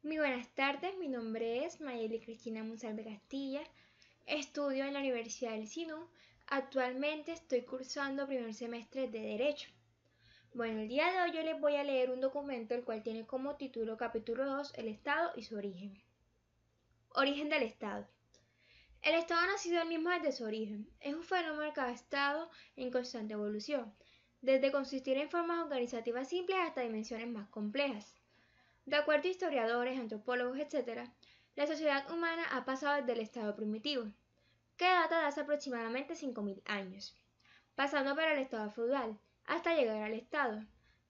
Muy buenas tardes, mi nombre es Mayeli Cristina Monsalve Castilla, estudio en la Universidad del SINU. Actualmente estoy cursando primer semestre de Derecho. Bueno, el día de hoy yo les voy a leer un documento el cual tiene como título capítulo 2, el Estado y su origen. Origen del Estado. El Estado ha nacido el mismo desde su origen. Es un fenómeno que ha estado en constante evolución, desde consistir en formas organizativas simples hasta dimensiones más complejas. De acuerdo a historiadores, antropólogos, etc., la sociedad humana ha pasado desde el estado primitivo, que data de hace aproximadamente 5.000 años, pasando por el estado feudal, hasta llegar al Estado,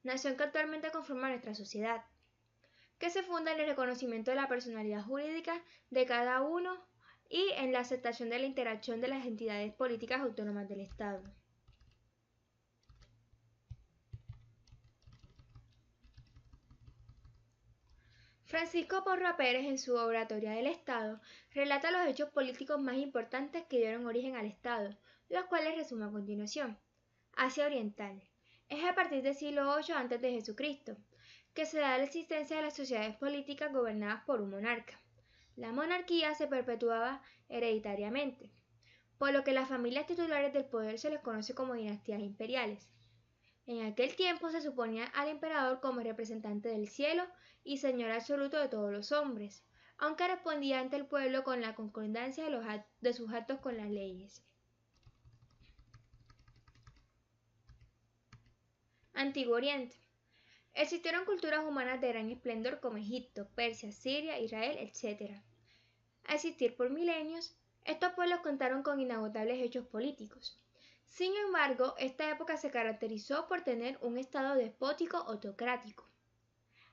nación que actualmente conforma nuestra sociedad, que se funda en el reconocimiento de la personalidad jurídica de cada uno y en la aceptación de la interacción de las entidades políticas autónomas del Estado. Francisco Porra Pérez, en su obra Teoría del Estado, relata los hechos políticos más importantes que dieron origen al Estado, los cuales resumo a continuación. Asia Oriental. Es a partir del siglo VIII a.C. que se da la existencia de las sociedades políticas gobernadas por un monarca. La monarquía se perpetuaba hereditariamente, por lo que las familias titulares del poder se les conoce como dinastías imperiales. En aquel tiempo se suponía al emperador como representante del cielo y señor absoluto de todos los hombres, aunque respondía ante el pueblo con la concordancia de sus actos con las leyes. Antiguo Oriente. Existieron culturas humanas de gran esplendor como Egipto, Persia, Siria, Israel, etc. Al existir por milenios, estos pueblos contaron con inagotables hechos políticos. Sin embargo, esta época se caracterizó por tener un estado despótico o teocrático.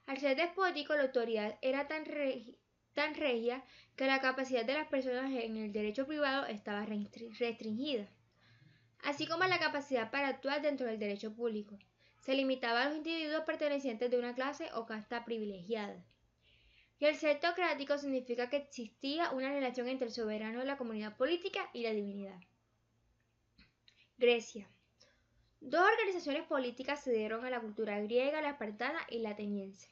Al ser despótico, la autoridad era tan regia que la capacidad de las personas en el derecho privado estaba restringida, así como la capacidad para actuar dentro del derecho público. Se limitaba a los individuos pertenecientes de una clase o casta privilegiada. Y el ser teocrático significa que existía una relación entre el soberano de la comunidad política y la divinidad. Grecia. Dos organizaciones políticas se dieron a la cultura griega, la espartana y la ateniense.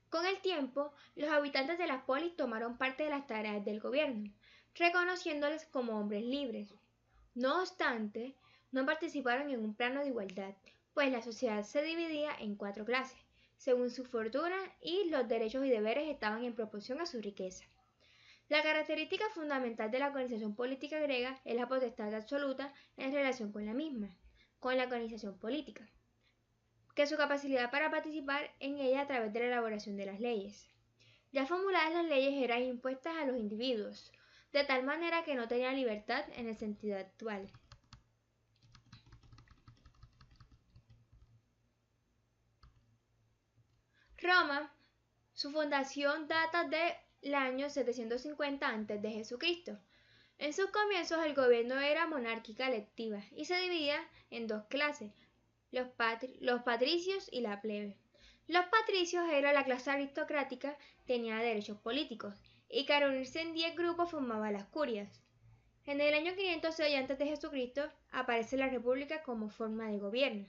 Con el tiempo, los habitantes de las polis tomaron parte de las tareas del gobierno, reconociéndoles como hombres libres. No obstante, no participaron en un plano de igualdad, pues la sociedad se dividía en 4 clases, según su fortuna, y los derechos y deberes estaban en proporción a su riqueza. La característica fundamental de la organización política griega es la potestad absoluta en relación con la misma, con la organización política, que su capacidad para participar en ella a través de la elaboración de las leyes. Ya formuladas las leyes eran impuestas a los individuos, de tal manera que no tenían libertad en el sentido actual. Roma, su fundación data del año 750 a.C. En sus comienzos el gobierno era monárquica electiva y se dividía en 2 clases, los patricios y la plebe. Los patricios era la clase aristocrática, tenía derechos políticos, y que al unirse en 10 grupos formaba las curias. En el año 506 a.C. aparece la república como forma de gobierno,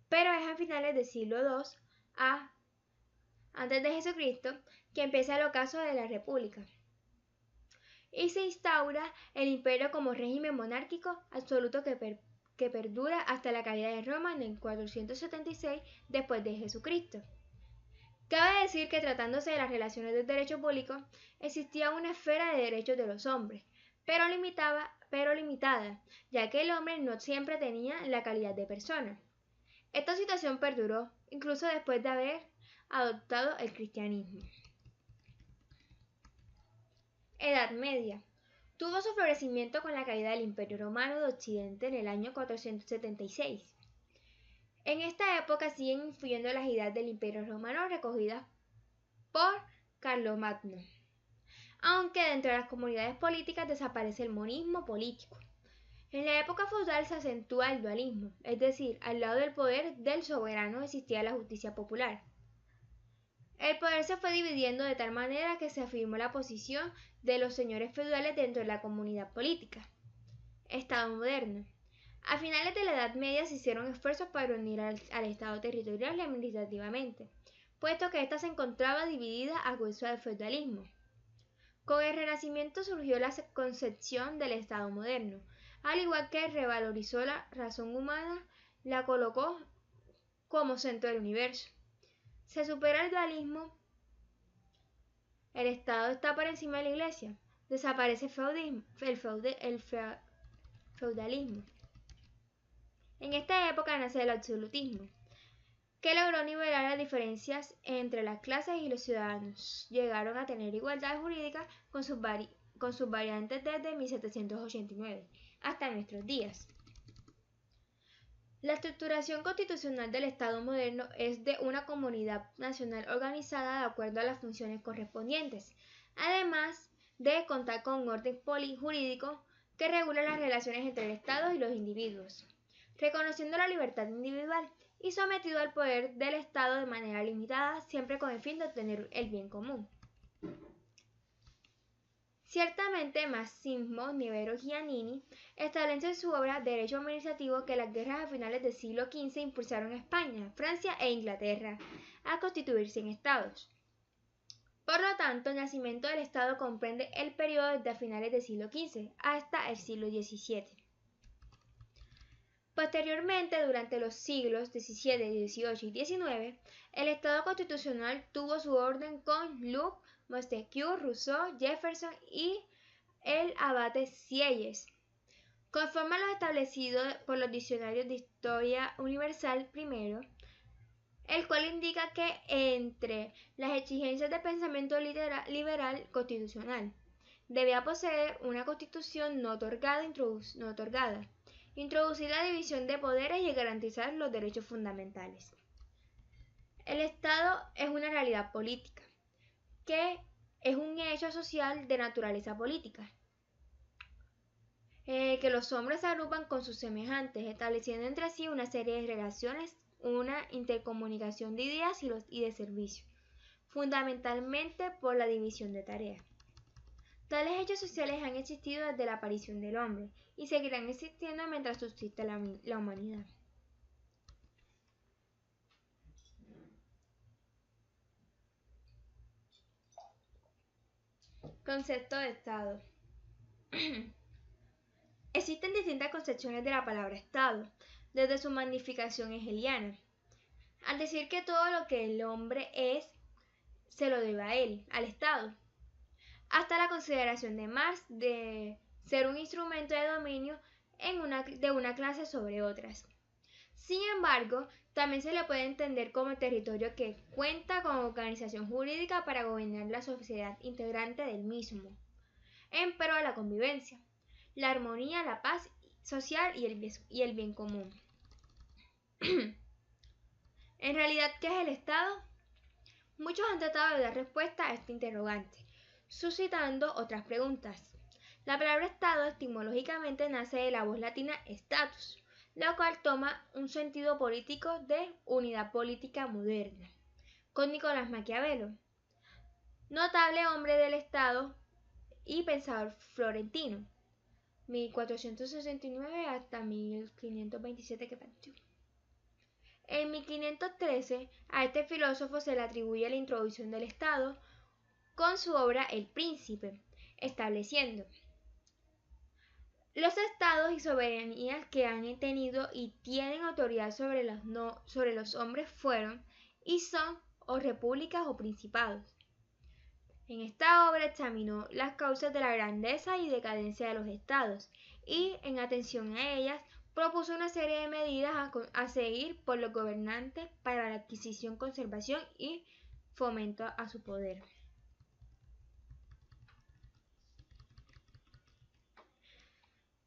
pero es a finales del siglo II a.C. que empieza el ocaso de la república y se instaura el imperio como régimen monárquico absoluto que perdura hasta la caída de Roma en el 476 después de Jesucristo. Cabe decir que tratándose de las relaciones del derecho público, existía una esfera de derechos de los hombres, pero limitada, ya que el hombre no siempre tenía la calidad de persona. Esta situación perduró incluso después de haber adoptado el cristianismo. Edad Media. Tuvo su florecimiento con la caída del Imperio Romano de Occidente en el año 476. En esta época siguen influyendo las ideas del Imperio Romano recogidas por Carlomagno, aunque dentro de las comunidades políticas desaparece el monismo político. En la época feudal se acentúa el dualismo, es decir, al lado del poder del soberano existía la justicia popular. El poder se fue dividiendo de tal manera que se afirmó la posición de los señores feudales dentro de la comunidad política. Estado moderno. A finales de la Edad Media se hicieron esfuerzos para unir al Estado territorial y administrativamente, puesto que ésta se encontraba dividida a causa del feudalismo. Con el Renacimiento surgió la concepción del Estado moderno, al igual que revalorizó la razón humana, la colocó como centro del universo. Se supera el dualismo, el Estado está por encima de la Iglesia, desaparece el feudalismo. En esta época nace el absolutismo, que logró nivelar las diferencias entre las clases y los ciudadanos. Llegaron a tener igualdad jurídica con sus variantes desde 1789 hasta nuestros días. La estructuración constitucional del Estado moderno es de una comunidad nacional organizada de acuerdo a las funciones correspondientes, además de contar con un orden jurídico que regula las relaciones entre el Estado y los individuos, reconociendo la libertad individual y sometido al poder del Estado de manera limitada, siempre con el fin de obtener el bien común. Ciertamente, Massimo Severo Giannini establece en su obra Derecho Administrativo que las guerras a finales del siglo XV impulsaron a España, Francia e Inglaterra a constituirse en estados. Por lo tanto, el nacimiento del Estado comprende el periodo desde finales del siglo XV hasta el siglo XVII. Posteriormente, durante los siglos XVII, XVIII y XIX, el Estado constitucional tuvo su orden con Locke, Montesquieu, Rousseau, Jefferson y el abate Sieyes. Conforme a lo establecido por los diccionarios de Historia Universal I, el cual indica que entre las exigencias de pensamiento liberal constitucional debía poseer una constitución no otorgada, introducir la división de poderes y garantizar los derechos fundamentales. El Estado es una realidad política, que es un hecho social de naturaleza política, que los hombres se agrupan con sus semejantes, estableciendo entre sí una serie de relaciones, una intercomunicación de ideas y de servicios, fundamentalmente por la división de tareas. Tales hechos sociales han existido desde la aparición del hombre y seguirán existiendo mientras subsista la humanidad. Concepto de Estado. Existen distintas concepciones de la palabra Estado, desde su magnificación hegeliana, al decir que todo lo que el hombre es se lo debe a él, al Estado, hasta la consideración de Marx de ser un instrumento de dominio de una clase sobre otras. Sin embargo, también se le puede entender como territorio que cuenta con organización jurídica para gobernar la sociedad integrante del mismo, en pro de la convivencia, la armonía, la paz social y el bien común. En realidad, ¿qué es el Estado? Muchos han tratado de dar respuesta a este interrogante, suscitando otras preguntas. La palabra Estado etimológicamente nace de la voz latina status, lo cual toma un sentido político de unidad política moderna, con Nicolás Maquiavelo, notable hombre del Estado y pensador florentino, 1469 hasta 1527 que partió. En 1513, a este filósofo se le atribuye la introducción del Estado con su obra El Príncipe, estableciendo los estados y soberanías que han tenido y tienen autoridad sobre los hombres fueron y son o repúblicas o principados. En esta obra examinó las causas de la grandeza y decadencia de los estados y, en atención a ellas, propuso una serie de medidas a seguir por los gobernantes para la adquisición, conservación y fomento a su poder.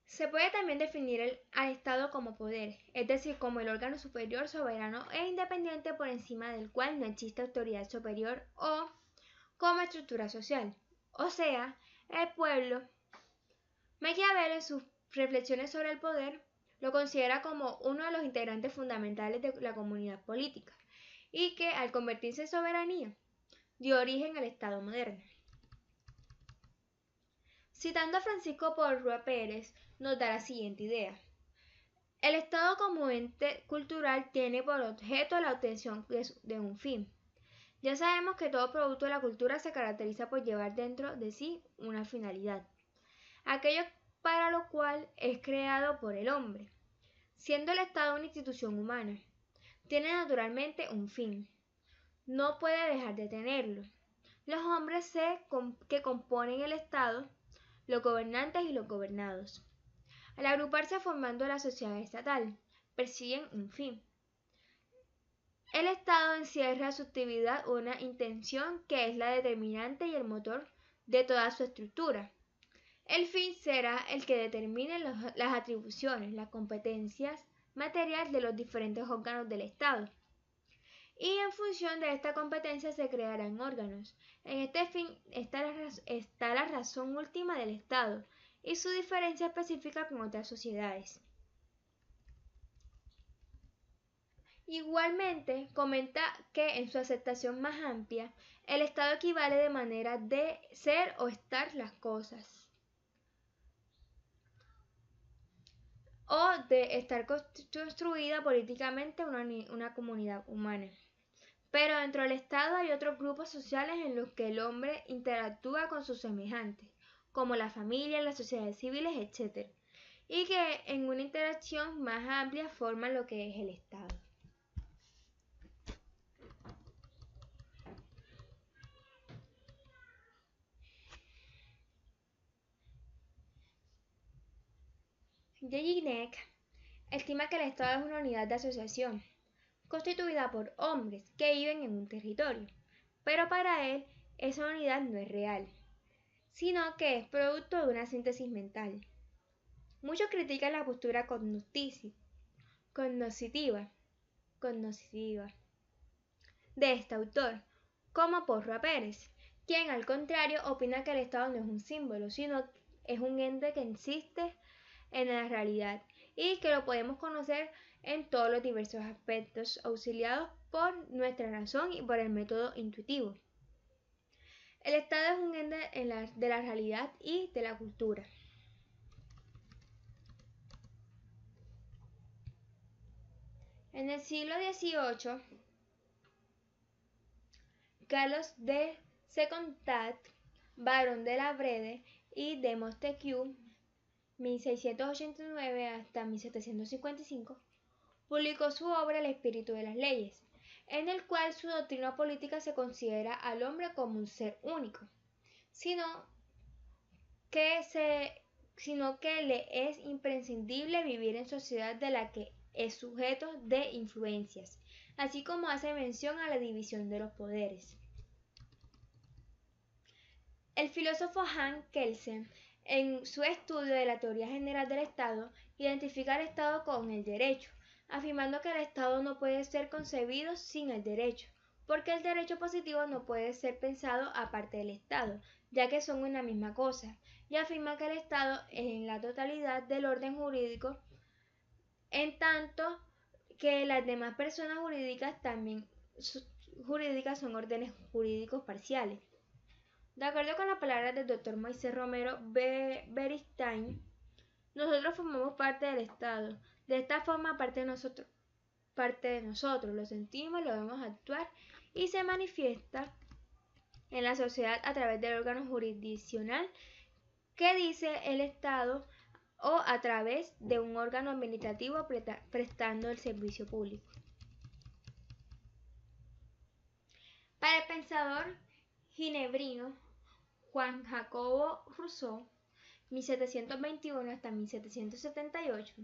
Se puede también definir al Estado como poder, es decir, como el órgano superior, soberano e independiente por encima del cual no existe autoridad superior, o como estructura social, o sea, el pueblo. Maquiavelo, en sus reflexiones sobre el poder, lo considera como uno de los integrantes fundamentales de la comunidad política y que, al convertirse en soberanía, dio origen al Estado moderno. Citando a Francisco Porrúa Pérez, nos da la siguiente idea. El Estado como ente cultural tiene por objeto la obtención de un fin, Ya sabemos que todo producto de la cultura se caracteriza por llevar dentro de sí una finalidad, aquello para lo cual es creado por el hombre. Siendo el Estado una institución humana, tiene naturalmente un fin. No puede dejar de tenerlo. Los hombres que componen el Estado, los gobernantes y los gobernados, al agruparse formando la sociedad estatal, persiguen un fin. El Estado encierra su actividad una intención que es la determinante y el motor de toda su estructura. El fin será el que determine las atribuciones, las competencias materiales de los diferentes órganos del Estado. Y en función de esta competencia se crearán órganos. En este fin está la razón última del Estado y su diferencia específica con otras sociedades. Igualmente, comenta que en su aceptación más amplia, el Estado equivale de manera de ser o estar las cosas, o de estar construida políticamente una comunidad humana. Pero dentro del Estado hay otros grupos sociales en los que el hombre interactúa con sus semejantes, como la familia, las sociedades civiles, etc., y que en una interacción más amplia forman lo que es el Estado. Jellinek estima que el Estado es una unidad de asociación, constituida por hombres que viven en un territorio, pero para él esa unidad no es real, sino que es producto de una síntesis mental. Muchos critican la postura cognoscitiva de este autor, como Porra Pérez, quien al contrario opina que el Estado no es un símbolo, sino es un ente que existe en la realidad y que lo podemos conocer en todos los diversos aspectos, auxiliados por nuestra razón y por el método intuitivo. El Estado es un ente de la realidad y de la cultura. En el siglo XVIII, Carlos de Secondat, barón de la Brede y de Montesquieu, 1689 hasta 1755, publicó su obra El espíritu de las leyes, en el cual su doctrina política se considera al hombre como un ser único, sino que le es imprescindible vivir en sociedad de la que es sujeto de influencias, así como hace mención a la división de los poderes. El filósofo Hans Kelsen, en su estudio de la teoría general del Estado, identifica al Estado con el derecho, afirmando que el Estado no puede ser concebido sin el derecho, porque el derecho positivo no puede ser pensado aparte del Estado, ya que son una misma cosa, y afirma que el Estado es en la totalidad del orden jurídico, en tanto que las demás personas jurídicas son órdenes jurídicos parciales. De acuerdo con las palabras del Dr. Moisés Romero Beristain, nosotros formamos parte del Estado. De esta forma, parte de nosotros, lo sentimos, lo vemos actuar y se manifiesta en la sociedad a través del órgano jurisdiccional que dice el Estado o a través de un órgano administrativo prestando el servicio público. Para el pensador ginebrino Juan Jacobo Rousseau, 1721 hasta 1778,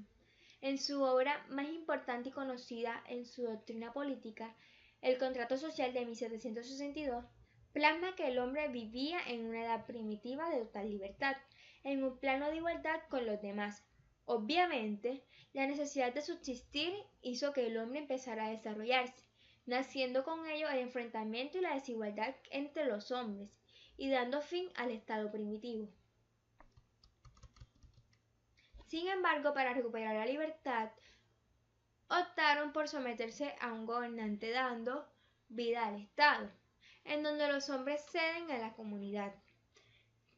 en su obra más importante y conocida en su doctrina política, El contrato social de 1762, plasma que el hombre vivía en una edad primitiva de total libertad, en un plano de igualdad con los demás. Obviamente, la necesidad de subsistir hizo que el hombre empezara a desarrollarse, naciendo con ello el enfrentamiento y la desigualdad entre los hombres, y dando fin al estado primitivo. Sin embargo, para recuperar la libertad, optaron por someterse a un gobernante dando vida al Estado, en donde los hombres ceden a la comunidad,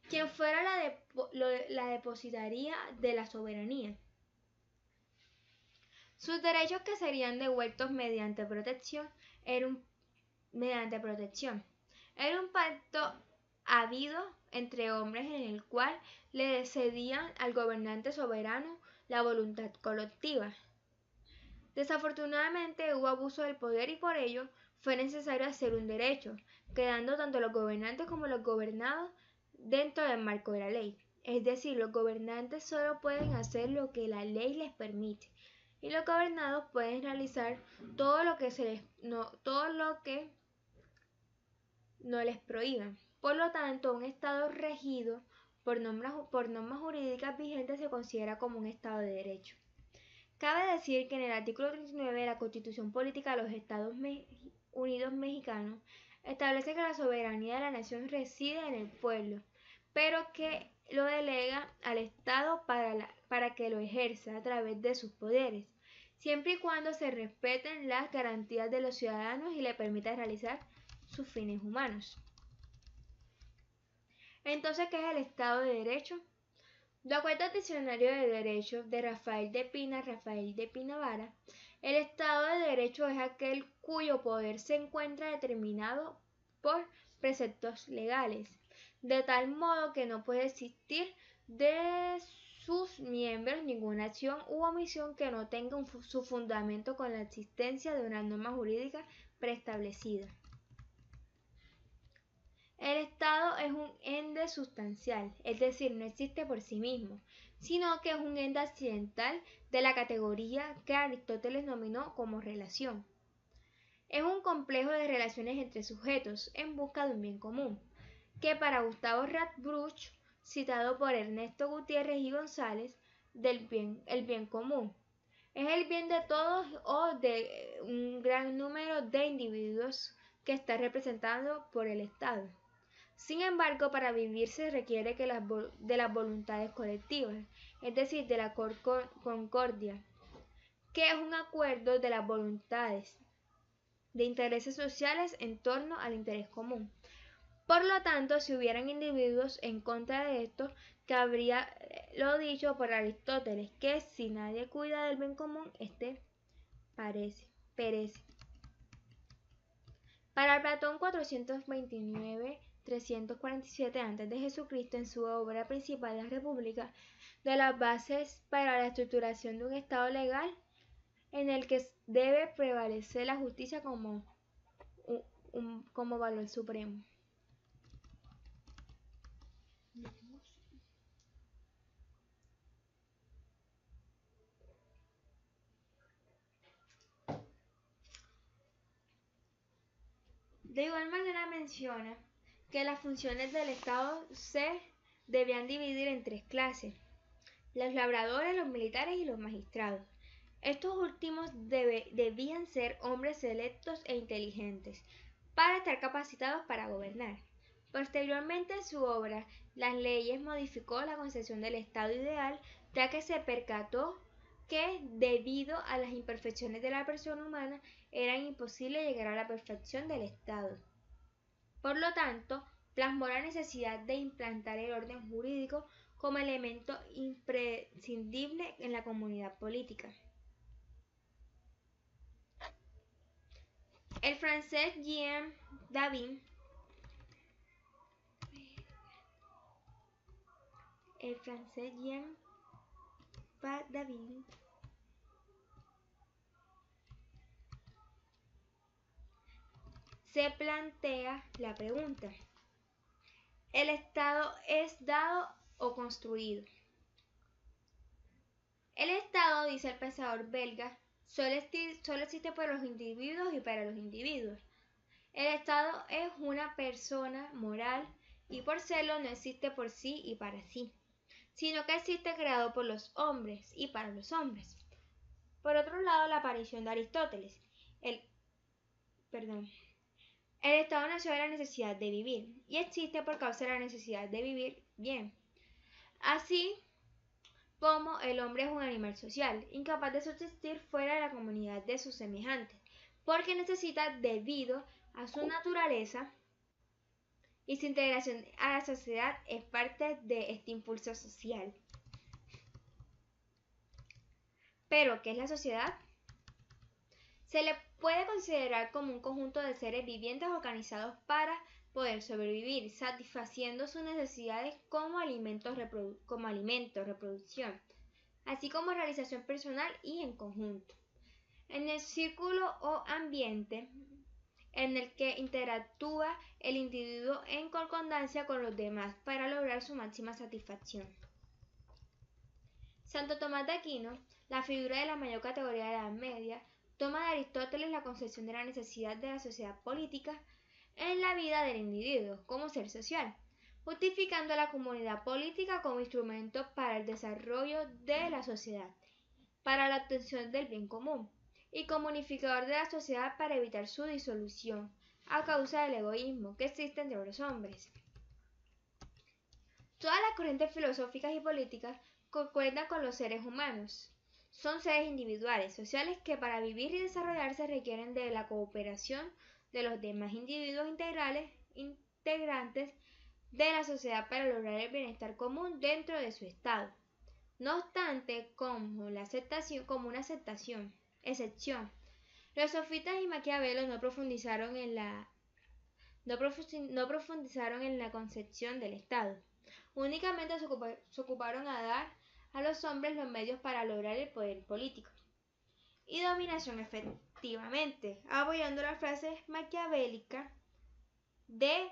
quien fuera la depositaria de la soberanía. Sus derechos, que serían devueltos mediante protección, eran mediante protección. Era un pacto habido entre hombres en el cual le cedían al gobernante soberano la voluntad colectiva. Desafortunadamente hubo abuso del poder y por ello fue necesario hacer un derecho, quedando tanto los gobernantes como los gobernados dentro del marco de la ley. Es decir, los gobernantes solo pueden hacer lo que la ley les permite y los gobernados pueden realizar todo lo que no les prohíban. Por lo tanto, un Estado regido por normas jurídicas vigentes se considera como un Estado de derecho. Cabe decir que en el artículo 39 de la Constitución Política de los Estados Unidos Mexicanos establece que la soberanía de la nación reside en el pueblo, pero que lo delega al Estado para que lo ejerza a través de sus poderes, siempre y cuando se respeten las garantías de los ciudadanos y le permita realizar sus fines humanos. Entonces, ¿qué es el Estado de Derecho? De acuerdo al Diccionario de Derecho de Rafael de Pina Vara, el Estado de Derecho es aquel cuyo poder se encuentra determinado por preceptos legales, de tal modo que no puede existir de sus miembros ninguna acción u omisión que no tenga su fundamento con la existencia de una norma jurídica preestablecida. El Estado es un ente sustancial, es decir, no existe por sí mismo, sino que es un ente accidental de la categoría que Aristóteles denominó como relación. Es un complejo de relaciones entre sujetos en busca de un bien común, que para Gustavo Radbruch, citado por Ernesto Gutiérrez y González, el bien común es el bien de todos o de un gran número de individuos que está representado por el Estado. Sin embargo, para vivir se requiere de las voluntades colectivas, es decir, de la concordia, que es un acuerdo de las voluntades de intereses sociales en torno al interés común. Por lo tanto, si hubieran individuos en contra de esto, cabría lo dicho por Aristóteles, que si nadie cuida del bien común, este perece. Para Platón 429–347 a.C., en su obra principal La República, de las bases para la estructuración de un Estado legal en el que debe prevalecer la justicia como valor supremo. De igual manera menciona que las funciones del Estado se debían dividir en tres clases: los labradores, los militares y los magistrados. Estos últimos debían ser hombres selectos e inteligentes para estar capacitados para gobernar. Posteriormente en su obra Las leyes modificó la concepción del Estado ideal, ya que se percató que debido a las imperfecciones de la persona humana era imposible llegar a la perfección del Estado. Por lo tanto, plasmó la necesidad de implantar el orden jurídico como elemento imprescindible en la comunidad política. El francés Jean David se plantea la pregunta: ¿el Estado es dado o construido? El Estado, dice el pensador belga, solo existe por los individuos y para los individuos. El Estado es una persona moral y por serlo no existe por sí y para sí, sino que existe creado por los hombres y para los hombres. Por otro lado, la aparición de Aristóteles. El Estado nació de la necesidad de vivir y existe por causa de la necesidad de vivir bien. Así como el hombre es un animal social, incapaz de subsistir fuera de la comunidad de sus semejantes, porque necesita, debido a su naturaleza y su integración a la sociedad, es parte de este impulso social. Pero, ¿qué es la sociedad? Se le puede considerar como un conjunto de seres vivientes organizados para poder sobrevivir, satisfaciendo sus necesidades como alimento, reproducción, así como realización personal y en conjunto. En el círculo o ambiente en el que interactúa el individuo en concordancia con los demás para lograr su máxima satisfacción. Santo Tomás de Aquino, la figura de la mayor categoría de la Edad Media, toma de Aristóteles la concepción de la necesidad de la sociedad política en la vida del individuo como ser social, justificando la comunidad política como instrumento para el desarrollo de la sociedad, para la obtención del bien común, y como unificador de la sociedad para evitar su disolución a causa del egoísmo que existe entre los hombres. Todas las corrientes filosóficas y políticas concuerdan con los seres humanos. Son seres individuales, sociales que para vivir y desarrollarse requieren de la cooperación de los demás individuos integrantes de la sociedad para lograr el bienestar común dentro de su estado. No obstante, como una excepción, los sofistas y Maquiavelo no profundizaron en la concepción del Estado. Únicamente se ocuparon a dar a los hombres los medios para lograr el poder político y dominación efectivamente, apoyando la frase maquiavélica de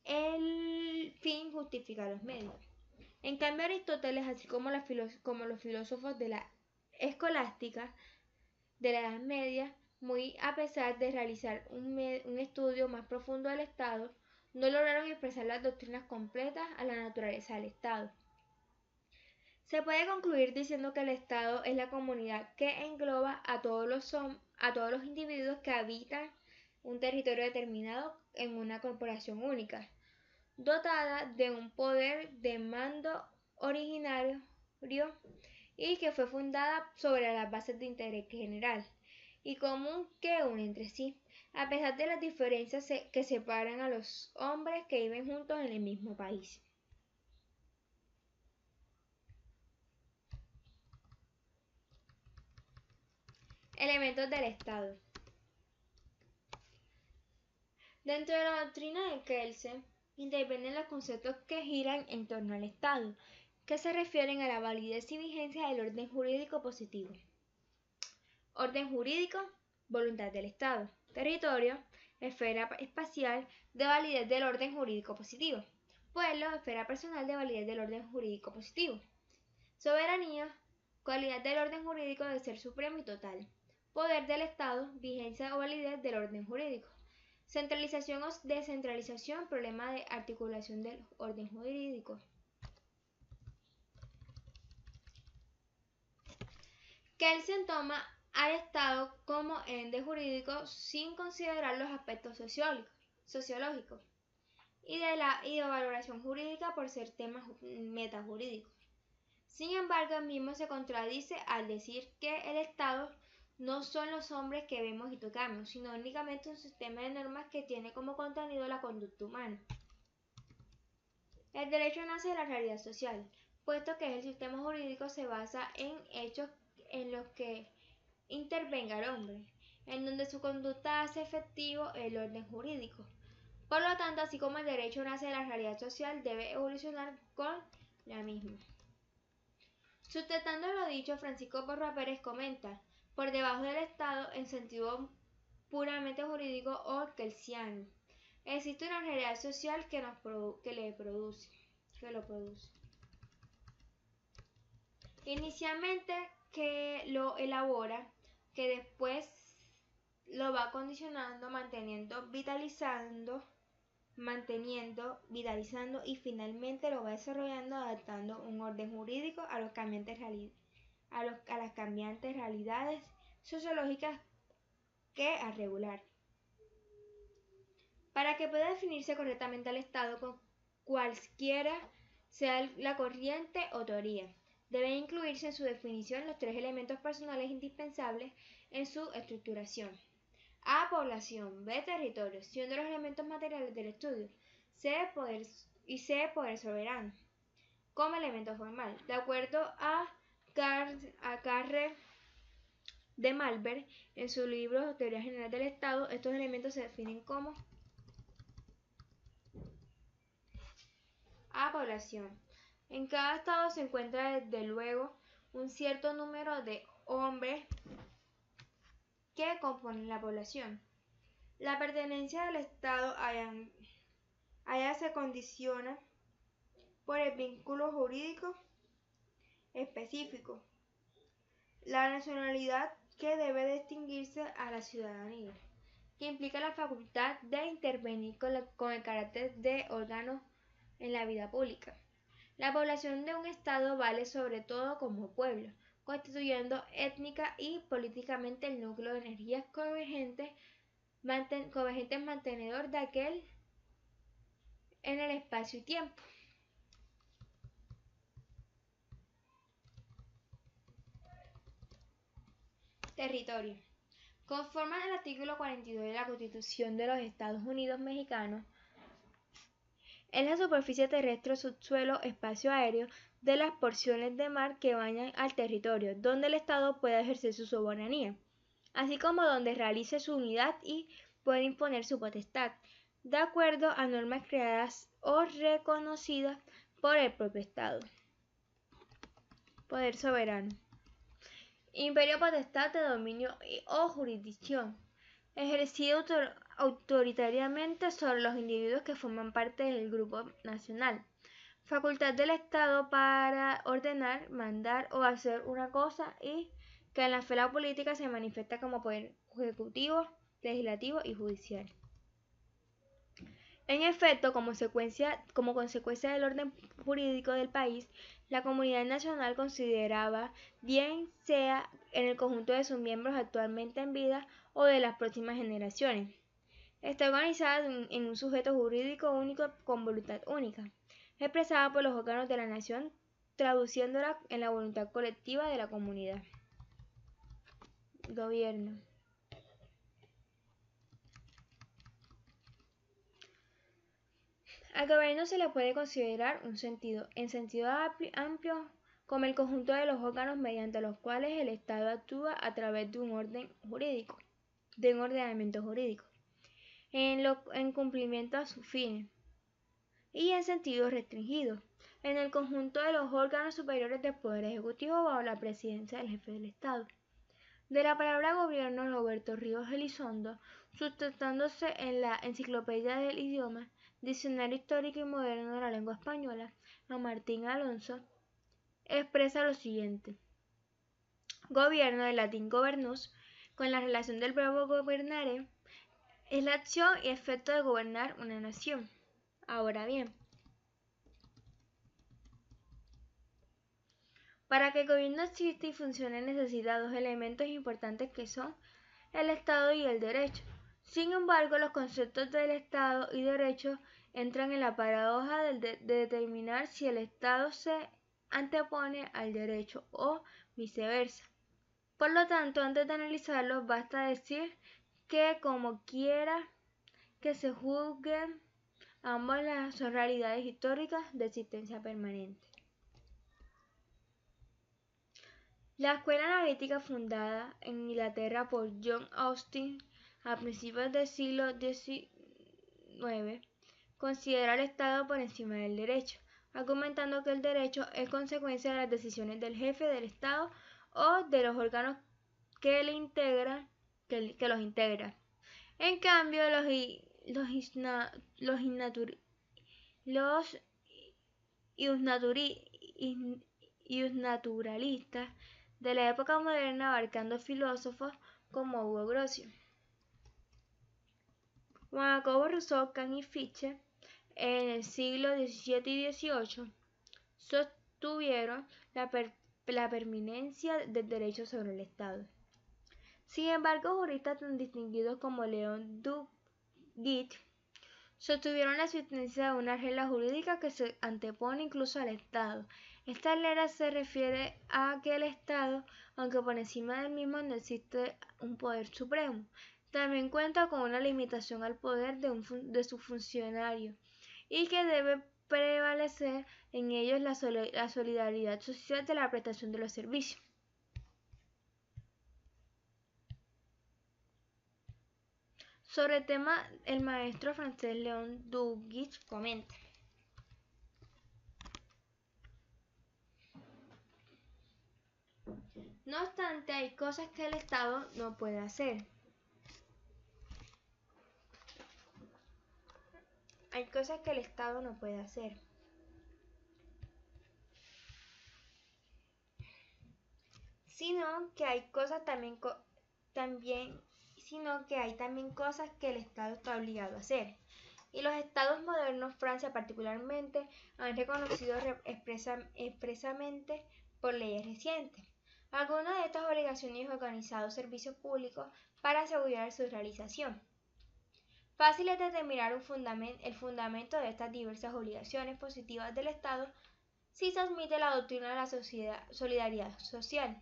el fin justifica los medios. En cambio, Aristóteles, así como los filósofos de la escolástica de la Edad Media, muy a pesar de realizar un estudio más profundo del Estado, no lograron expresar las doctrinas completas a la naturaleza del Estado. Se puede concluir diciendo que el Estado es la comunidad que engloba a todos los individuos que habitan un territorio determinado en una corporación única, dotada de un poder de mando originario y que fue fundada sobre las bases de interés general y común que une entre sí, a pesar de las diferencias que separan a los hombres que viven juntos en el mismo país. Elementos del Estado. Dentro de la doctrina de Kelsen intervienen los conceptos que giran en torno al Estado, que se refieren a la validez y vigencia del orden jurídico positivo. Orden jurídico, voluntad del Estado. Territorio, esfera espacial de validez del orden jurídico positivo. Pueblo, esfera personal de validez del orden jurídico positivo. Soberanía, cualidad del orden jurídico de ser supremo y total. Poder del Estado, vigencia o validez del orden jurídico. Centralización o descentralización, problema de articulación del orden jurídico. Kelsen toma al Estado como ente jurídico sin considerar los aspectos sociológicos y de valoración jurídica por ser temas metajurídicos. Sin embargo, el mismo se contradice al decir que el Estado no son los hombres que vemos y tocamos, sino únicamente un sistema de normas que tiene como contenido la conducta humana. El derecho nace de la realidad social, puesto que el sistema jurídico se basa en hechos en los que intervenga el hombre, en donde su conducta hace efectivo el orden jurídico. Por lo tanto, así como el derecho nace de la realidad social, debe evolucionar con la misma. Sustentando lo dicho, Francisco Porra Pérez comenta: por debajo del Estado, en sentido puramente jurídico o kelsiano, existe una realidad social que lo produce. Inicialmente que lo elabora, que después lo va condicionando, vitalizando y finalmente lo va desarrollando adaptando un orden jurídico a las cambiantes realidades sociológicas que a regular. Para que pueda definirse correctamente al Estado con cualquiera sea la corriente o teoría, deben incluirse en su definición los tres elementos personales indispensables en su estructuración. A. Población. B. Territorio, siendo los elementos materiales del estudio. C. Poder soberano, como elemento formal. De acuerdo a Carre de Malberg, en su libro Teoría General del Estado, estos elementos se definen como A. Población. En cada estado se encuentra desde luego un cierto número de hombres que componen la población. La pertenencia del estado allá se condiciona por el vínculo jurídico específico, la nacionalidad que debe distinguirse a la ciudadanía, que implica la facultad de intervenir con el carácter de órgano en la vida pública. La población de un estado vale sobre todo como pueblo, constituyendo étnica y políticamente el núcleo de energías convergentes mantenedor de aquel en el espacio y tiempo. Territorio. Conforme al artículo 42 de la Constitución de los Estados Unidos Mexicanos, es la superficie terrestre, subsuelo, espacio aéreo de las porciones de mar que bañan al territorio, donde el Estado pueda ejercer su soberanía, así como donde realice su unidad y puede imponer su potestad, de acuerdo a normas creadas o reconocidas por el propio Estado. Poder soberano. Imperio potestad de dominio o jurisdicción, ejercido autoritariamente sobre los individuos que forman parte del grupo nacional. Facultad del Estado para ordenar, mandar o hacer una cosa y que en la esfera política se manifiesta como poder ejecutivo, legislativo y judicial. En efecto, como consecuencia del orden jurídico del país, la comunidad nacional consideraba, bien sea en el conjunto de sus miembros actualmente en vida o de las próximas generaciones, está organizada en un sujeto jurídico único con voluntad única, expresada por los órganos de la nación, traduciéndola en la voluntad colectiva de la comunidad. Gobierno. Al gobierno se le puede considerar en sentido amplio como el conjunto de los órganos mediante los cuales el Estado actúa a través de un ordenamiento jurídico, en cumplimiento a sus fines, y en sentido restringido, en el conjunto de los órganos superiores del Poder Ejecutivo bajo la presidencia del jefe del Estado. De la palabra gobierno, Roberto Ríos Elizondo, sustentándose en la Enciclopedia del Idioma, Diccionario Histórico y Moderno de la Lengua Española, a Martín Alonso, expresa lo siguiente. Gobierno, del latín governus, con la relación del verbo gobernare, es la acción y efecto de gobernar una nación. Ahora bien, para que el gobierno exista y funcione necesita dos elementos importantes que son el Estado y el derecho. Sin embargo, los conceptos del Estado y derecho entran en la paradoja de determinar si el Estado se antepone al derecho o viceversa. Por lo tanto, antes de analizarlo, basta decir que como quiera que se juzguen, ambas son realidades históricas de existencia permanente. La escuela analítica fundada en Inglaterra por John Austin a principios del siglo XIX considera al Estado por encima del derecho, argumentando que el derecho es consecuencia de las decisiones del jefe del Estado o de los órganos que los integran. En cambio, los iusnaturalistas de la época moderna, abarcando filósofos como Hugo Grocio, Juan Jacobo Rousseau, Kant y Fichte, en el siglo XVII y XVIII, sostuvieron la permanencia del derecho sobre el Estado. Sin embargo, juristas tan distinguidos como León Duguid sostuvieron la existencia de una regla jurídica que se antepone incluso al Estado. Esta regla se refiere a que el Estado, aunque por encima del mismo no existe un poder supremo, también cuenta con una limitación al poder de sus funcionarios y que debe prevalecer en ellos la solidaridad social de la prestación de los servicios. Sobre el tema, el maestro francés León Duguit comenta: no obstante, hay cosas que el Estado no puede hacer. Hay cosas que el Estado no puede hacer, sino que hay cosas sino que hay también cosas que el Estado está obligado a hacer. Y los estados modernos, Francia particularmente, han reconocido expresamente por leyes recientes algunas de estas obligaciones y organizado servicios públicos para asegurar su realización. Fácil es determinar el fundamento de estas diversas obligaciones positivas del Estado si se admite la doctrina de la solidaridad social.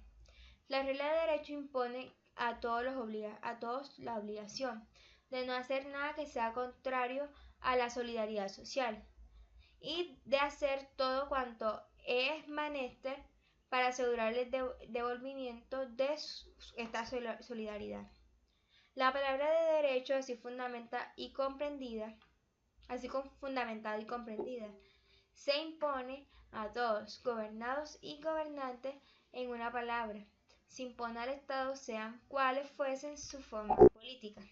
La regla de derecho impone a todos la obligación de no hacer nada que sea contrario a la solidaridad social y de hacer todo cuanto es menester para asegurar el devolvimiento de esta solidaridad. La palabra de derecho, así fundamentada y comprendida, se impone a todos, gobernados y gobernantes, en una palabra, se impone al Estado sean cuales fuesen sus formas políticas.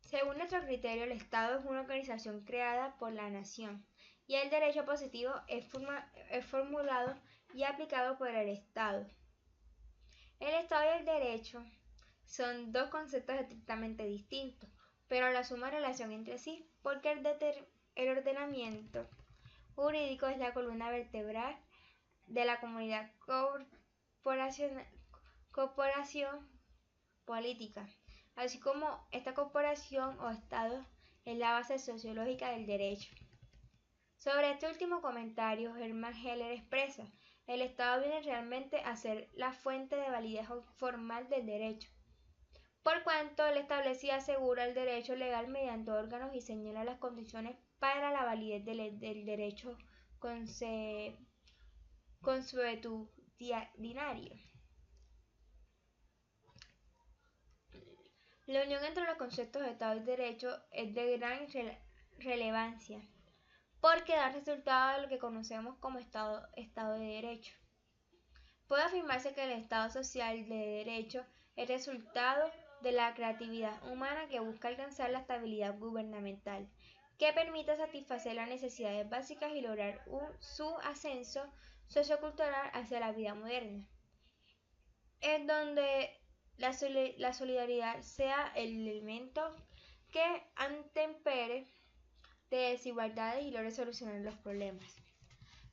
Según nuestro criterio, el Estado es una organización creada por la nación y el derecho positivo es formulado y aplicado por el Estado. El Estado y el derecho son dos conceptos estrictamente distintos, pero la suma relación entre sí, porque el ordenamiento jurídico es la columna vertebral de la comunidad corporación política, así como esta corporación o Estado es la base sociológica del derecho. Sobre este último comentario, Hermann Heller expresa: el Estado viene realmente a ser la fuente de validez formal del derecho, por cuanto él establece y asegura el derecho legal mediante órganos y señala las condiciones para la validez del derecho consuetudinario. La unión entre los conceptos de Estado y derecho es de gran relevancia, porque da resultado de lo que conocemos como Estado de Derecho. Puede afirmarse que el Estado social de derecho es resultado de la creatividad humana que busca alcanzar la estabilidad gubernamental, que permita satisfacer las necesidades básicas y lograr su ascenso sociocultural hacia la vida moderna, en donde la solidaridad sea el elemento que antempere de desigualdades y logre solucionar los problemas.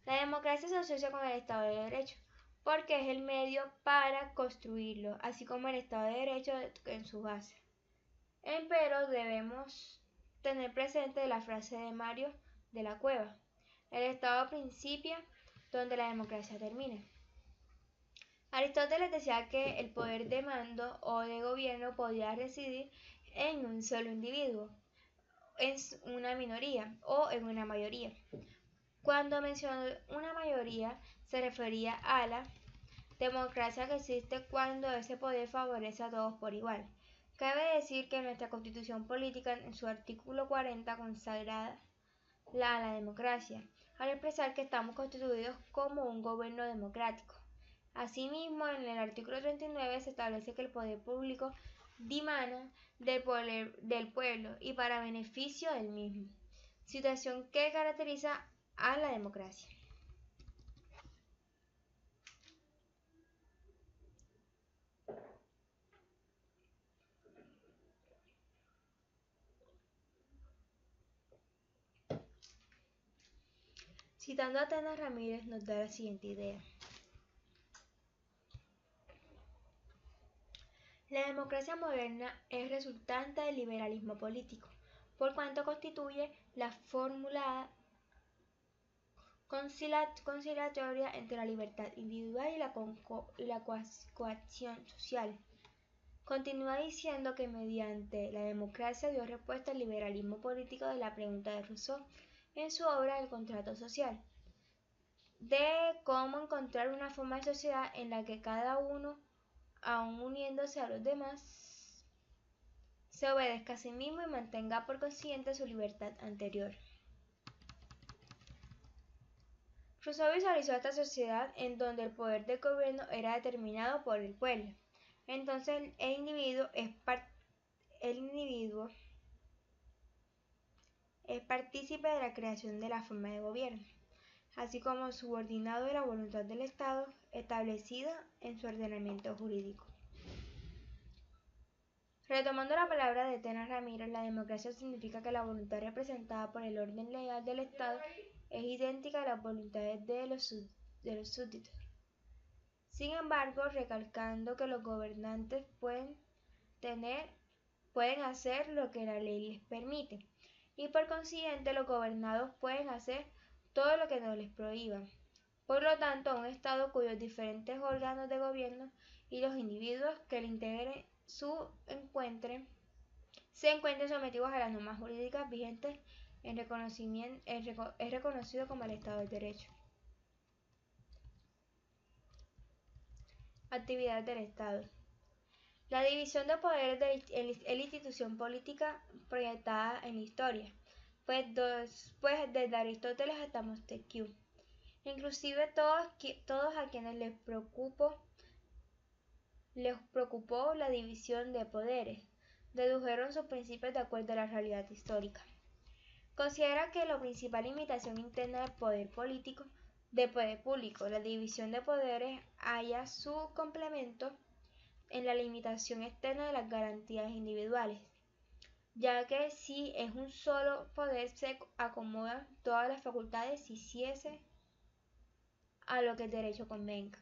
La democracia se asocia con el Estado de Derecho porque es el medio para construirlo, así como el Estado de Derecho en su base. Empero debemos tener presente la frase de Mario de la Cueva: el Estado principia donde la democracia termina. Aristóteles decía que el poder de mando o de gobierno podía residir en un solo individuo, en una minoría o en una mayoría. Cuando mencionó una mayoría, se refería a la democracia que existe cuando ese poder favorece a todos por igual. Cabe decir que nuestra Constitución Política, en su artículo 40, consagra la democracia, al expresar que estamos constituidos como un gobierno democrático. Asimismo, en el artículo 39 se establece que el poder público dimana del pueblo y para beneficio del mismo, situación que caracteriza a la democracia. Citando a Atenas Ramírez, nos da la siguiente idea: la democracia moderna es resultante del liberalismo político, por cuanto constituye la fórmula conciliatoria entre la libertad individual y la coacción social. Continúa diciendo que mediante la democracia dio respuesta al liberalismo político de la pregunta de Rousseau en su obra El contrato social, de cómo encontrar una forma de sociedad en la que cada uno, aun uniéndose a los demás, se obedezca a sí mismo y mantenga por consiguiente su libertad anterior. Rousseau visualizó esta sociedad en donde el poder del gobierno era determinado por el pueblo. Entonces el individuo es partícipe de la creación de la forma de gobierno, así como subordinado de la voluntad del Estado establecida en su ordenamiento jurídico. Retomando la palabra de Tena Ramírez, la democracia significa que la voluntad representada por el orden legal del Estado es idéntica a las voluntades de los súbditos. Sin embargo, recalcando que los gobernantes pueden hacer lo que la ley les permite, y por consiguiente los gobernados pueden hacer todo lo que no les prohíban. Por lo tanto, un Estado cuyos diferentes órganos de gobierno y los individuos que le integren se encuentren sometidos a las normas jurídicas vigentes es reconocido como el Estado de Derecho. Actividad del Estado. La división de poderes es la institución política proyectada en la historia, pues desde Aristóteles hasta Montesquieu. Inclusive todos a quienes les preocupó la división de poderes, dedujeron sus principios de acuerdo a la realidad histórica. Considera que la principal limitación interna del poder público, la división de poderes, halla su complemento en la limitación externa de las garantías individuales, ya que si es un solo poder se acomodan todas las facultades si hiciese a lo que el derecho convenga.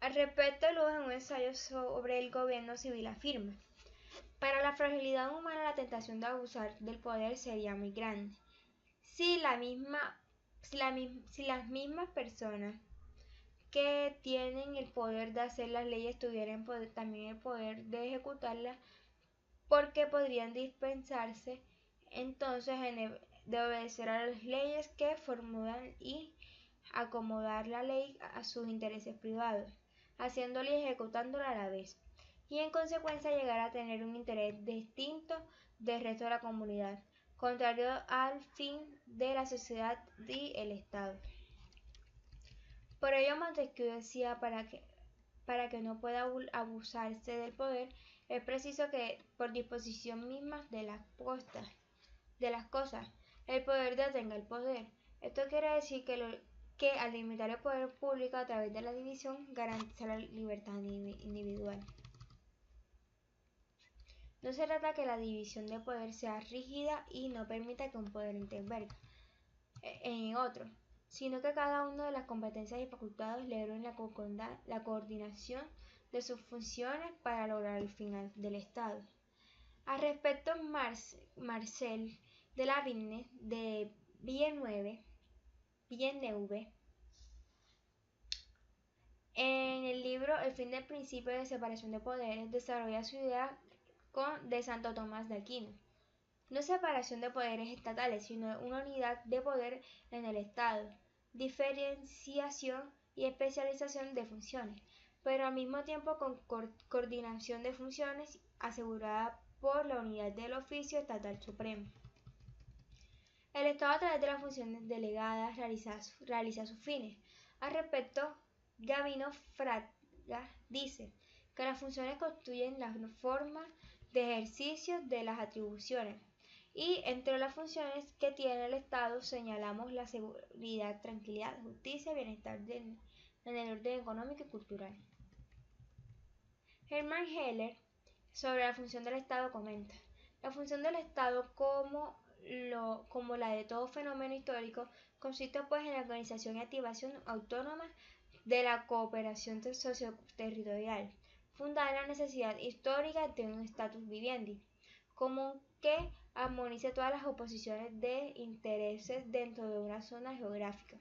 Al respecto, Luz, en un ensayo sobre el gobierno civil, afirma: para la fragilidad humana la tentación de abusar del poder sería muy grande. Si las mismas personas que tienen el poder de hacer las leyes tuvieran también el poder de ejecutarlas, porque podrían dispensarse entonces de obedecer a las leyes que formulan y acomodar la ley a sus intereses privados, haciéndola y ejecutándola a la vez, y en consecuencia llegar a tener un interés distinto del resto de la comunidad, contrario al fin de la sociedad y el Estado. Por ello Montesquieu decía: para que no pueda abusarse del poder, es preciso que, por disposición misma de las cosas, el poder detenga el poder. Esto quiere decir que al limitar el poder público a través de la división, garantiza la libertad individual. No se trata que la división de poder sea rígida y no permita que un poder intervenga en otro, sino que cada una de las competencias y facultades logren la coordinación de sus funciones para lograr el fin del Estado. Al respecto, Marcel de la Vigne de Villeneuve, en el libro El fin del principio de separación de poderes, desarrolla su idea de Santo Tomás de Aquino. No separación de poderes estatales, sino una unidad de poder en el Estado, diferenciación y especialización de funciones, pero al mismo tiempo con coordinación de funciones asegurada por la unidad del oficio estatal supremo. El Estado, a través de las funciones delegadas, realiza sus fines. Al respecto, Gabino Fraga dice que las funciones constituyen la forma de ejercicio de las atribuciones, y entre las funciones que tiene el Estado señalamos la seguridad, tranquilidad, justicia y bienestar en el orden económico y cultural. Hermann Heller, sobre la función del Estado, comenta: la función del Estado, como la de todo fenómeno histórico, consiste pues en la organización y activación autónoma de la cooperación socioterritorial, fundada en la necesidad histórica de un status vivendi común que armonice todas las oposiciones de intereses dentro de una zona geográfica,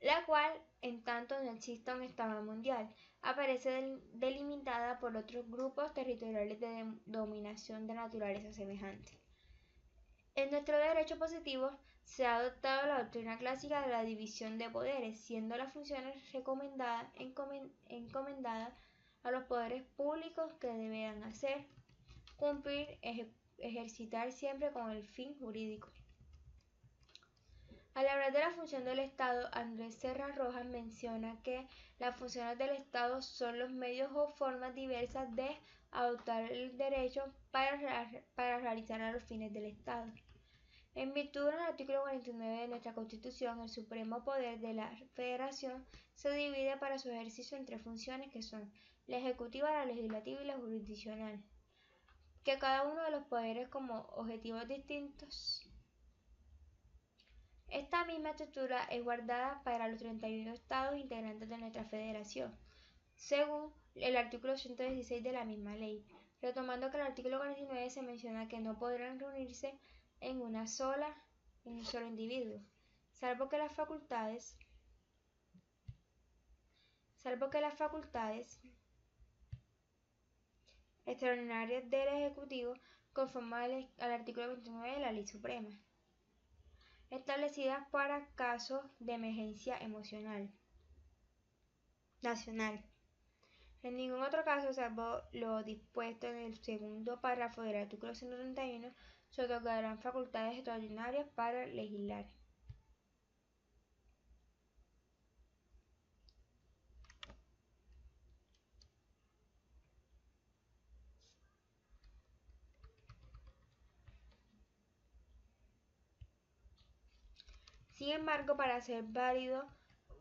la cual, en tanto no exista un Estado mundial, aparece delimitada por otros grupos territoriales de dominación de naturaleza semejante. En nuestro derecho positivo se ha adoptado la doctrina clásica de la división de poderes, siendo las funciones encomendadas a los poderes públicos que deberán hacer, cumplir, ejercitar siempre con el fin jurídico. Al hablar de la función del Estado, Andrés Serra Rojas menciona que las funciones del Estado son los medios o formas diversas de adoptar el derecho para realizar a los fines del Estado. En virtud del artículo 49 de nuestra Constitución, el supremo poder de la Federación se divide para su ejercicio en tres funciones que son la ejecutiva, la legislativa y la jurisdiccional, que cada uno de los poderes como objetivos distintos. Esta misma estructura es guardada para los 31 estados integrantes de nuestra federación, según el artículo 116 de la misma ley, retomando que en el artículo 49 se menciona que no podrán reunirse en un solo individuo, salvo que las facultades extraordinarias del Ejecutivo conforman al artículo 29 de la Ley Suprema, establecidas para casos de emergencia nacional. En ningún otro caso, salvo lo dispuesto en el segundo párrafo del artículo 131, se otorgarán facultades extraordinarias para legislar. Sin embargo, para ser válido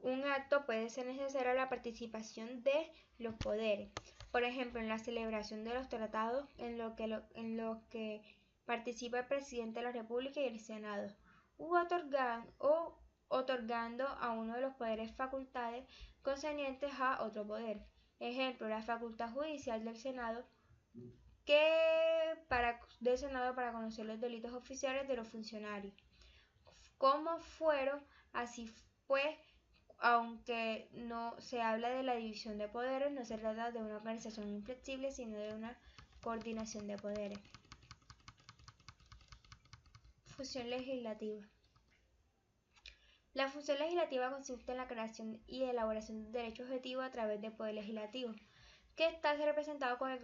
un acto puede ser necesaria la participación de los poderes. Por ejemplo, en la celebración de los tratados en los que participa el presidente de la República y el Senado, otorgando a uno de los poderes facultades concernientes a otro poder. Ejemplo, la facultad judicial del Senado para conocer los delitos oficiales de los funcionarios. Como fueron, así fue, aunque no se habla de la división de poderes, no se trata de una organización inflexible, sino de una coordinación de poderes. Función legislativa. La función legislativa consiste en la creación y elaboración de derecho objetivo a través del Poder Legislativo, que está representado con el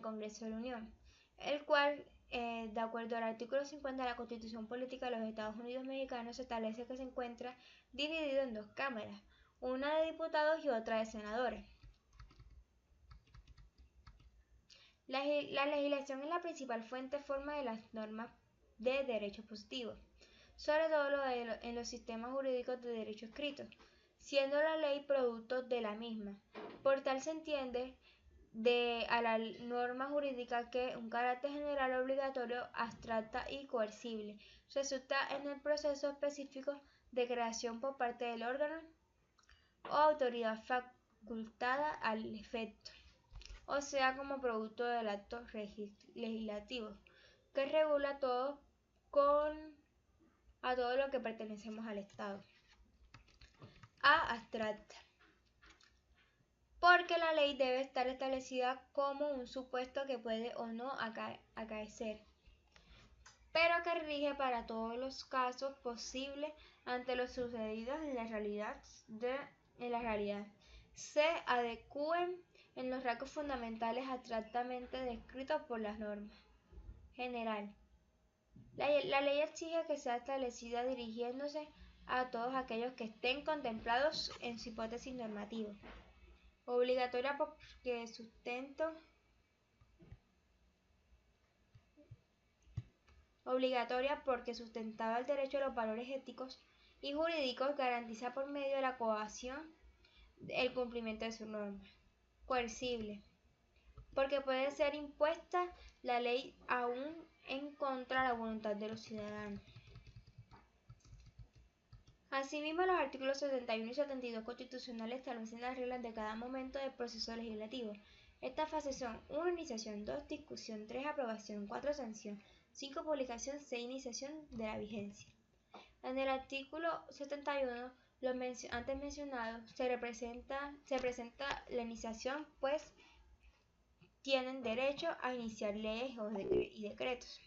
Congreso de la Unión, el cual, de acuerdo al artículo 50 de la Constitución Política de los Estados Unidos Mexicanos, se establece que se encuentra dividido en dos cámaras, una de diputados y otra de senadores. La legislación es la principal forma de las normas de derecho positivo, sobre todo en los sistemas jurídicos de derecho escrito, siendo la ley producto de la misma. Por tal se entiende a la norma jurídica que un carácter general obligatorio, abstracta y coercible resulta en el proceso específico de creación por parte del órgano o autoridad facultada al efecto, o sea, como producto del acto legislativo, que regula a todo lo que pertenecemos al Estado. Abstracta, porque la ley debe estar establecida como un supuesto que puede o no acaecer, pero que rige para todos los casos posibles ante lo sucedido en la realidad, se adecúen en los rasgos fundamentales abstractamente descritos por las normas. General. La ley exige que sea establecida dirigiéndose a todos aquellos que estén contemplados en su hipótesis normativa. Obligatoria porque sustentaba el derecho a los valores éticos y jurídicos, garantiza por medio de la coacción el cumplimiento de sus normas. Coercible, porque puede ser impuesta la ley aún en contra de la voluntad de los ciudadanos. Asimismo, los artículos 71 y 72 constitucionales establecen las reglas de cada momento del proceso legislativo. Estas fases son 1. Iniciación, 2. Discusión, 3. Aprobación, 4. Sanción, 5. Publicación, 6. Iniciación de la vigencia. En el artículo 71, antes mencionado, se presenta la iniciación, pues tienen derecho a iniciar leyes y decretos.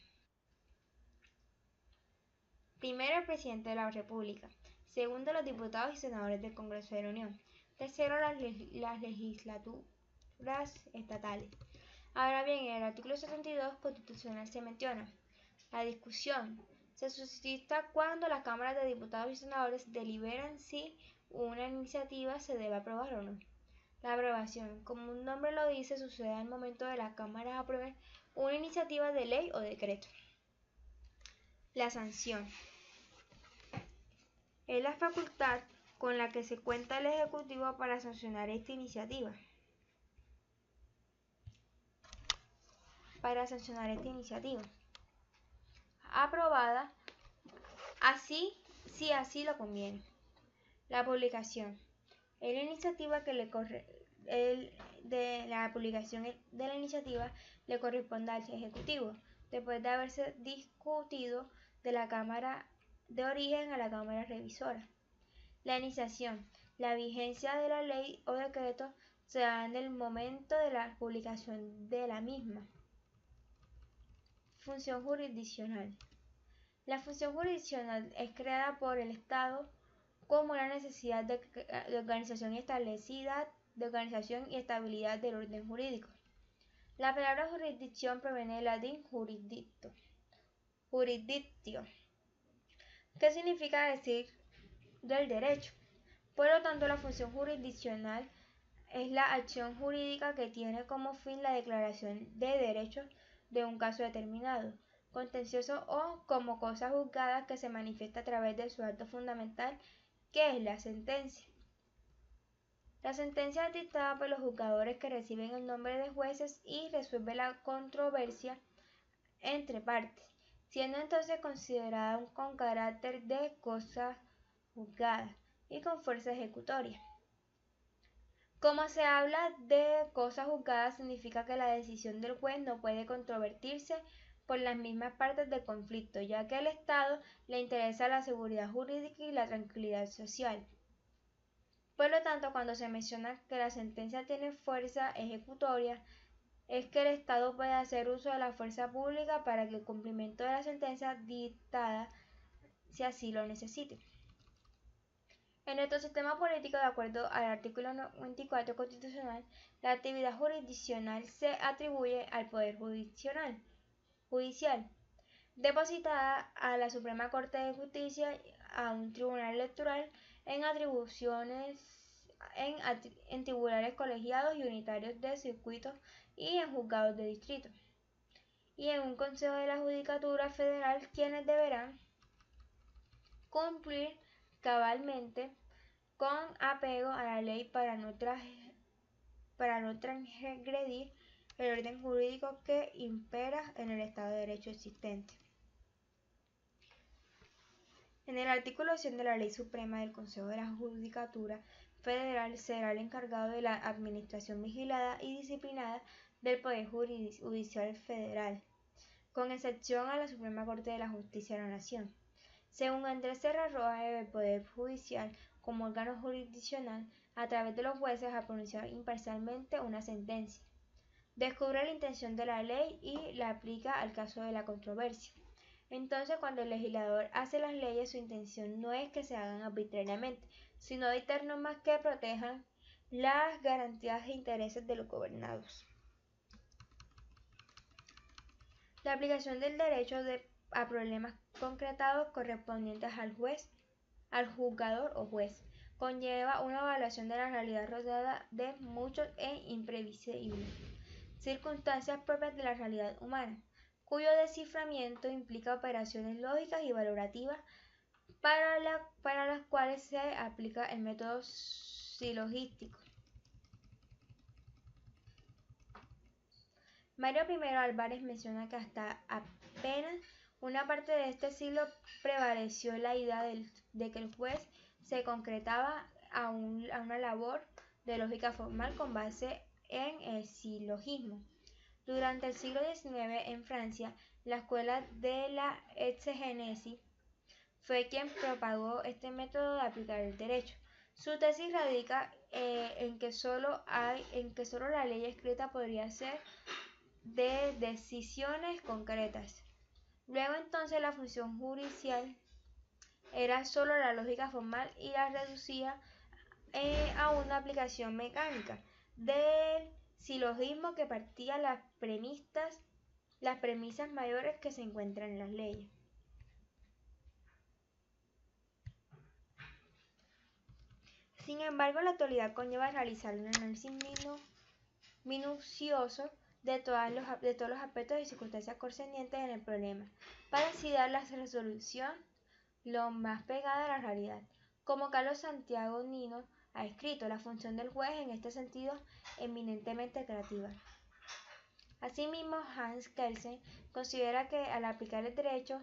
Primero, el presidente de la República. Segundo, los diputados y senadores del Congreso de la Unión. Tercero, las estatales. Ahora bien, en el artículo 72 constitucional se menciona la discusión. Se suscita cuando las cámaras de diputados y senadores deliberan si una iniciativa se debe aprobar o no. La aprobación, como un nombre lo dice, sucede al momento de las cámaras aprobar una iniciativa de ley o decreto. La sanción es la facultad con la que se cuenta el Ejecutivo para sancionar esta iniciativa. Aprobada, si así lo conviene. La publicación es la iniciativa que le la publicación de la iniciativa le corresponde al Ejecutivo, después de haberse discutido de la Cámara de origen a la Cámara revisora. La iniciación, la vigencia de la ley o decreto se da en el momento de la publicación de la misma. Función jurisdiccional. La función jurisdiccional es creada por el Estado como la necesidad de organización y estabilidad del orden jurídico. La palabra jurisdicción proviene del latín jurisdictio, que significa decir del derecho. Por lo tanto, la función jurisdiccional es la acción jurídica que tiene como fin la declaración de derechos de un caso determinado, contencioso o como cosa juzgada que se manifiesta a través de su acto fundamental, que es la sentencia. La sentencia es dictada por los juzgadores que reciben el nombre de jueces y resuelve la controversia entre partes, siendo entonces considerada con carácter de cosa juzgada y con fuerza ejecutoria. Como se habla de cosa juzgada, significa que la decisión del juez no puede controvertirse por las mismas partes del conflicto, ya que al Estado le interesa la seguridad jurídica y la tranquilidad social. Por lo tanto, cuando se menciona que la sentencia tiene fuerza ejecutoria, es que el Estado puede hacer uso de la fuerza pública para que el cumplimiento de la sentencia dictada, si así lo necesite. En nuestro sistema político, de acuerdo al artículo 94 constitucional, la actividad jurisdiccional se atribuye al Poder Judicial, depositada a la Suprema Corte de Justicia, a un tribunal electoral, en tribunales colegiados y unitarios de circuito y en juzgados de distrito, y en un Consejo de la Judicatura Federal, quienes deberán cumplir cabalmente con apego a la ley para no transgredir el orden jurídico que impera en el Estado de Derecho existente. En el artículo 100 de la Ley Suprema del Consejo de la Judicatura Federal será el encargado de la administración vigilada y disciplinada del Poder Judicial Federal, con excepción a la Suprema Corte de la Justicia de la Nación. Según Andrés Serra Roja, el Poder Judicial, como órgano jurisdiccional, a través de los jueces, a pronunciar imparcialmente una sentencia, descubre la intención de la ley y la aplica al caso de la controversia. Entonces, cuando el legislador hace las leyes, su intención no es que se hagan arbitrariamente, sino dictar normas que protejan las garantías e intereses de los gobernados. La aplicación del derecho a problemas concretados correspondientes al juez, al juzgador o juez, conlleva una evaluación de la realidad rodeada de muchos e imprevisibles circunstancias propias de la realidad humana, cuyo desciframiento implica operaciones lógicas y valorativas para las cuales se aplica el método silogístico. Mario I. Álvarez menciona que hasta apenas una parte de este siglo prevaleció la idea de que el juez se concretaba a una labor de lógica formal con base en el silogismo. Durante el siglo XIX, en Francia, la escuela de la exegénesis fue quien propagó este método de aplicar el derecho. Su tesis radica en que solo la ley escrita podría ser de decisiones concretas. Luego entonces la función judicial era solo la lógica formal y la reducía a una aplicación mecánica del silogismo que partía las premisas mayores que se encuentran en las leyes. Sin embargo, la actualidad conlleva realizar un análisis minucioso de todos los aspectos y circunstancias concernientes en el problema, para así dar la resolución lo más pegada a la realidad. Como Carlos Santiago Nino ha escrito, la función del juez en este sentido eminentemente creativa. Asimismo, Hans Kelsen considera que al aplicar el derecho,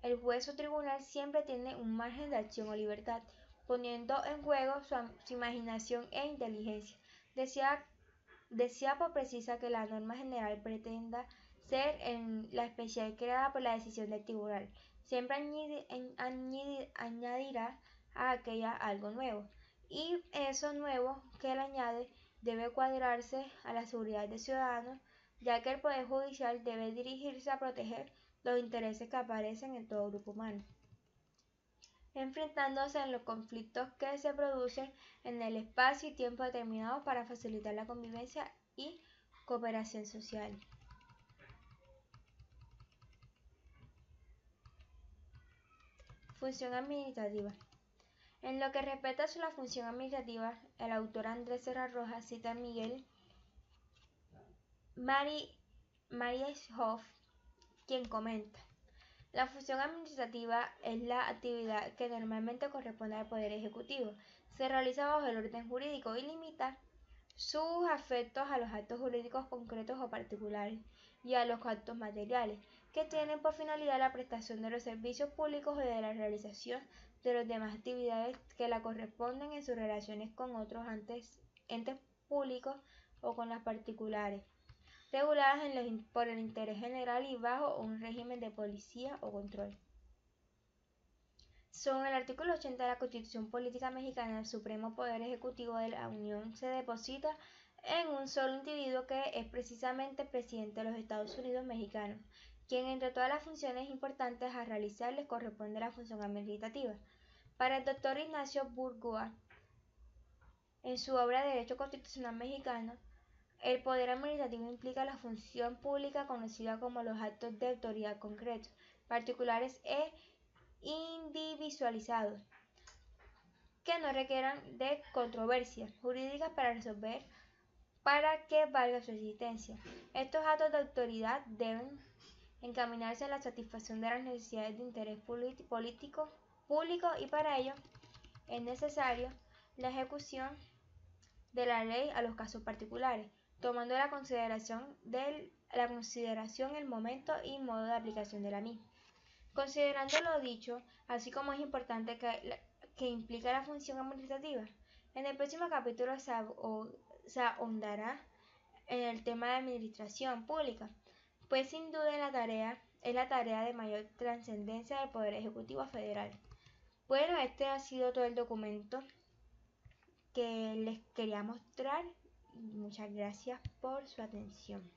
el juez o tribunal siempre tiene un margen de acción o libertad, poniendo en juego su imaginación e inteligencia. Decía por precisa que la norma general pretenda ser la especial creada por la decisión del tribunal. Siempre añadirá a aquella algo nuevo, y eso nuevo que él añade debe cuadrarse a la seguridad del ciudadano, ya que el Poder Judicial debe dirigirse a proteger los intereses que aparecen en todo grupo humano, enfrentándose en los conflictos que se producen en el espacio y tiempo determinados para facilitar la convivencia y cooperación social. Función administrativa. En lo que respecta a la función administrativa, el autor Andrés Serra Rojas cita a Miguel Marienhoff, quien comenta: la función administrativa es la actividad que normalmente corresponde al Poder Ejecutivo. Se realiza bajo el orden jurídico y limita sus efectos a los actos jurídicos concretos o particulares y a los actos materiales, que tienen por finalidad la prestación de los servicios públicos y de la realización de las demás actividades que la corresponden en sus relaciones con otros entes públicos o con las particulares, reguladas por el interés general y bajo un régimen de policía o control. Según el artículo 80 de la Constitución Política Mexicana, el supremo poder ejecutivo de la Unión se deposita en un solo individuo, que es precisamente el presidente de los Estados Unidos mexicanos, quien entre todas las funciones importantes a realizar les corresponde la función administrativa. Para el doctor Ignacio Burgoa, en su obra Derecho Constitucional Mexicano, el poder administrativo implica la función pública conocida como los actos de autoridad concretos, particulares e individualizados, que no requieran de controversias jurídicas para que valga su existencia. Estos actos de autoridad deben encaminarse a la satisfacción de las necesidades de interés público, y para ello es necesario la ejecución de la ley a los casos particulares, tomando la consideración el momento y modo de aplicación de la misma. Considerando lo dicho, así como es importante que implica la función administrativa, en el próximo capítulo se ahondará en el tema de administración pública, pues sin duda es la tarea de mayor trascendencia del Poder Ejecutivo Federal. Bueno, este ha sido todo el documento que les quería mostrar. Muchas gracias por su atención.